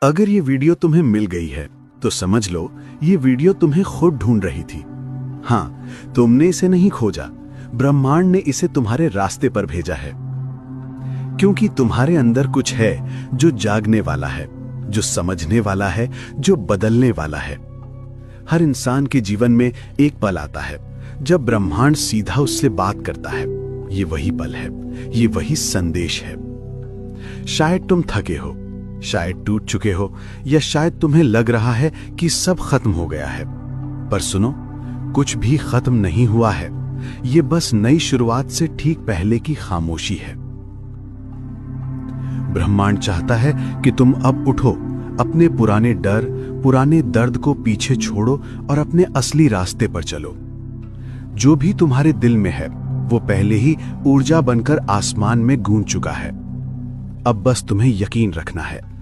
अगर ये वीडियो तुम्हें मिल गई है तो समझ लो ये वीडियो तुम्हें खुद ढूंढ रही थी। हाँ, तुमने इसे नहीं खोजा, ब्रह्मांड ने इसे तुम्हारे रास्ते पर भेजा है, क्योंकि तुम्हारे अंदर कुछ है जो जागने वाला है, जो समझने वाला है, जो बदलने वाला है। हर इंसान के जीवन में एक पल आता है जब ब्रह्मांड सीधा उससे बात करता है। ये वही पल है, ये वही संदेश है। शायद तुम थके हो, शायद टूट चुके हो, या शायद तुम्हें लग रहा है कि सब खत्म हो गया है। पर सुनो, कुछ भी खत्म नहीं हुआ है। ये बस नई शुरुआत से ठीक पहले की खामोशी है। ब्रह्मांड चाहता है कि तुम अब उठो, अपने पुराने डर, पुराने दर्द को पीछे छोड़ो और अपने असली रास्ते पर चलो। जो भी तुम्हारे दिल में है वो पहले ही ऊर्जा बनकर आसमान में गूंज चुका है। अब बस तुम्हें यकीन रखना है।